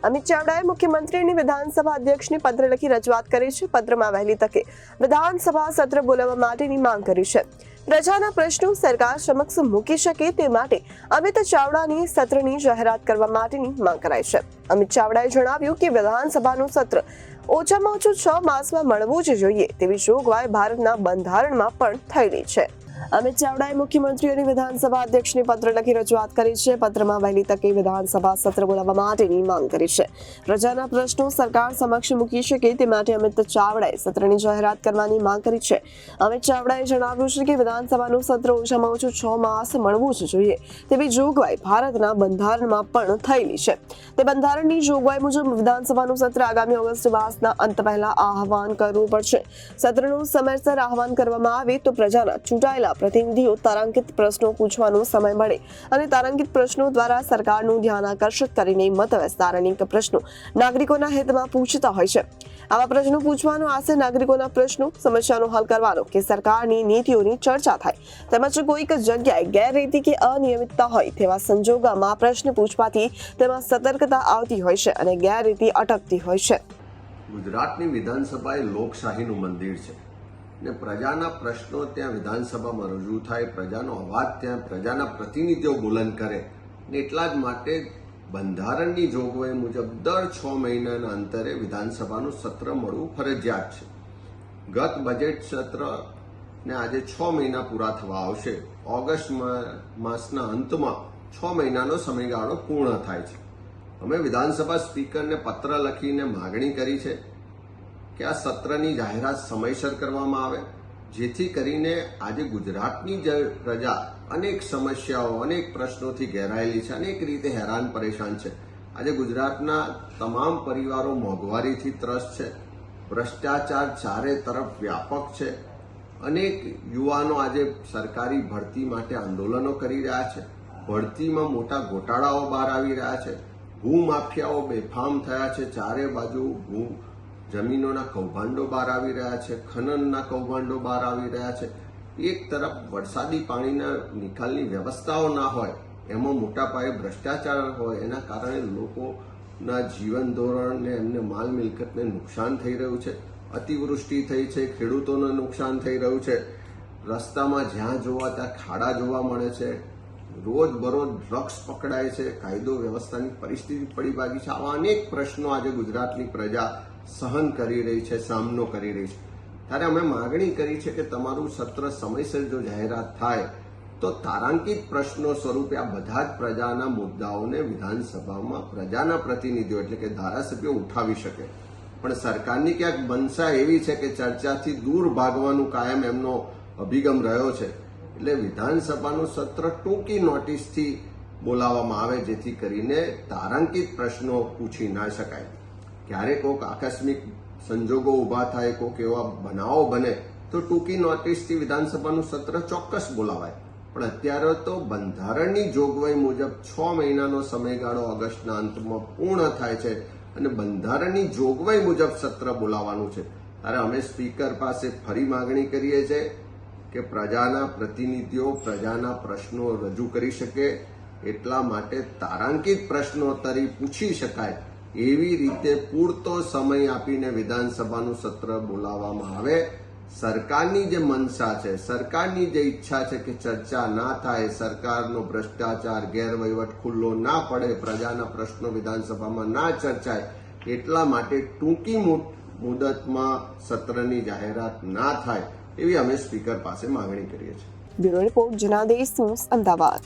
અમિત ચાવડાએ મુખ્યમંત્રીની વિધાનસભા અધ્યક્ષને પત્ર લખી રજૂઆત કરી છે. પત્રમાં વહેલી તકે વિધાનસભા સત્ર બોલાવવા માટેની માંગ કરી છે. પ્રજાના પ્રશ્નો સરકાર સમક્ષ મૂકી શકે તે માટે અમિત ચાવડાની સત્રની જાહેરાત કરવા માટેની માંગ કરાઈ છે. અમિત ચાવડાએ જણાવ્યું કે વિધાનસભાનું સત્ર ઓછામાં ઓછું 6 માસમાં મળવું જ જોઈએ તેવી જોગવાઈ ભારતના બંધારણમાં પણ થયેલી છે. અમિત ચાવડાએ મુખ્યમંત્રી અને વિધાનસભા અધ્યક્ષને પત્ર લખી રજૂઆત કરી છે. પત્રમાં વહેલી તકે વિધાનસભા સત્ર બોલાવવા માટેની માંગ કરી છે. પ્રજાના પ્રશ્નો સરકાર સમક્ષ મૂકી શકે તે માટે અમિત ચાવડાએ સત્રની જાહેરાત કરવાની માંગ કરી છે. અમિત ચાવડાએ જણાવ્યું છે કે વિધાનસભાનું સત્ર ઓછામાં ઓછું 6 માસ મળવું જ જોઈએ તેવી જોગવાઈ ભારતના બંધારણમાં પણ થયેલી છે. તે બંધારણની જોગવાઈ મુજબ વિધાનસભાનું સત્ર આગામી ઓગસ્ટ માસના અંત પહેલા આહવાન કરવું પડશે. સત્રનું સમયસર આહવાન કરવામાં આવે તો પ્રજાના ચૂંટાયેલા પ્રતિનિધિઓ તારાંકિત પ્રશ્નો પૂછવાનો સમય મળે અને તારાંકિત પ્રશ્નો દ્વારા સરકારનું ધ્યાન આકર્ષિત કરીને મત વિસ્તારણિક પ્રશ્નો નાગરિકોના હિતમાં પૂછતા હોય છે. આવા પ્રશ્નો પૂછવાનો આશય નાગરિકોના પ્રશ્નો સમસ્યાનો હલ કરવાનો કે સરકારની નીતિઓની ચર્ચા થાય તેમજ કોઈક જગ્યાએ ગેરરીતિ કે અનિયમિતતા હોય તેવા સંજોગોમાં પ્રશ્ન પૂછવાથી તેમાં સતર્કતા આવતી હોય છે અને ગેરરીતિ અટકતી હોય છે. ગુજરાતની વિધાનસભા એ લોકશાહીનું મંદિર છે ને પ્રજાના પ્રશ્નો ત્યાં વિધાનસભામાં રજૂ થાય, પ્રજાનો અવાજ ત્યાં પ્રજાના પ્રતિનિધિઓ બુલંદ કરે ને એટલા જ માટે બંધારણની જોગવાઈ મુજબ દર 6 મહિનાના અંતરે વિધાનસભાનું સત્ર મળવું ફરજિયાત છે. ગત બજેટ સત્ર ને આજે 6 મહિના પૂરા થવા આવશે. ઓગસ્ટ માસના અંતમાં 6 મહિનાનો સમયગાળો પૂર્ણ થાય છે. અમે વિધાનસભા સ્પીકરને પત્ર લખીને માગણી કરી છે કે આ સત્રની જાહેરાત સમયસર કરવામાં આવે જેથી કરીને આજે ગુજરાતની જે પ્રજા અનેક સમસ્યાઓ અનેક પ્રશ્નોથી ઘેરાયેલી છે, અનેક રીતે હેરાન પરેશાન છે. આજે ગુજરાતના તમામ પરિવારો મોંઘવારીથી ત્રસ્ત છે, ભ્રષ્ટાચાર ચારે તરફ વ્યાપક છે, અનેક યુવાનો આજે સરકારી ભરતી માટે આંદોલનો કરી રહ્યા છે, ભરતીમાં મોટા ગોટાળાઓ બહાર આવી રહ્યા છે, ભૂમાફિયાઓ બેફામ થયા છે, ચારે બાજુ જમીનોના કૌભાંડો બહાર આવી રહ્યા છે, ખનનના કૌભાંડો બહાર આવી રહ્યા છે. એક તરફ વરસાદી પાણીના નિકાલની વ્યવસ્થાઓ ના હોય, એમાં મોટા પાયે ભ્રષ્ટાચાર હોય, એના કારણે લોકોના જીવન ધોરણને એમને માલ મિલકતને નુકસાન થઈ રહ્યું છે, અતિવૃષ્ટિ થઈ છે, ખેડૂતોને નુકસાન થઈ રહ્યું છે, રસ્તામાં જ્યાં જોવા ત્યાં ખાડા જોવા મળે છે, રોજ બરોજ ડ્રગ્સ પકડાય છે, કાયદો વ્યવસ્થાની પરિસ્થિતિ પડી ભાગી છે. આવા અનેક પ્રશ્નો આજે ગુજરાતની પ્રજા સહન કરી રહી છે, સામનો કરી રહી છે. ત્યારે અમે માગણી કરી છે કે તમારું સત્ર સમયસર જો જાહેરાત થાય તો તારાંકિત પ્રશ્નો સ્વરૂપે આ બધા જ પ્રજાના મુદ્દાઓને વિધાનસભામાં પ્રજાના પ્રતિનિધિઓ એટલે કે ધારાસભ્યો ઉઠાવી શકે. પણ સરકારની ક્યાંક મનસા એવી છે કે ચર્ચાથી દૂર ભાગવાનું કાયમ એમનો અભિગમ રહ્યો છે. એટલે વિધાનસભાનું સત્ર ટૂંકી નોટિસથી બોલાવવામાં આવે જેથી કરીને તારાંકિત પ્રશ્નો પૂછી ના શકાય. ક્યારેક કોઈક આકસ્મિક સંજોગો ઊભા થાય, કોઈક એવા બનાવો બને તો ટૂંકી નોટિસથી વિધાનસભાનું સત્ર ચોક્કસ બોલાવાય. પણ અત્યારે તો બંધારણની જોગવાઈ મુજબ 6 મહિનાનો સમયગાળો ઓગસ્ટના અંતમાં પૂર્ણ થાય છે અને બંધારણની જોગવાઈ મુજબ સત્ર બોલાવવાનું છે. ત્યારે અમે સ્પીકર પાસે ફરી માગણી કરીએ છીએ કે પ્રજાના પ્રતિનિધિઓ પ્રજાના પ્રશ્નો રજૂ કરી શકે એટલા માટે તારાંકિત પ્રશ્નોત્તરી પૂછી શકાય એવી રીતે પૂરતો સમય આપીને વિધાનસભાનું સત્ર બોલાવવામાં આવે. સરકારની જે મનસા છે, સરકારની જે ઈચ્છા છે કે ચર્ચા ના થાય, સરકારનો ભ્રષ્ટાચાર ગેરવહીવટ ખુલ્લો ના પડે, પ્રજાના પ્રશ્નો વિધાનસભામાં ના ચર્ચાય એટલા માટે ટૂંકી મુદતમાં સત્રની જાહેરાત ના થાય એવી અમે સ્પીકર પાસે માગણી કરીએ છીએ. Bureau report Janadesh news, Ahmedabad.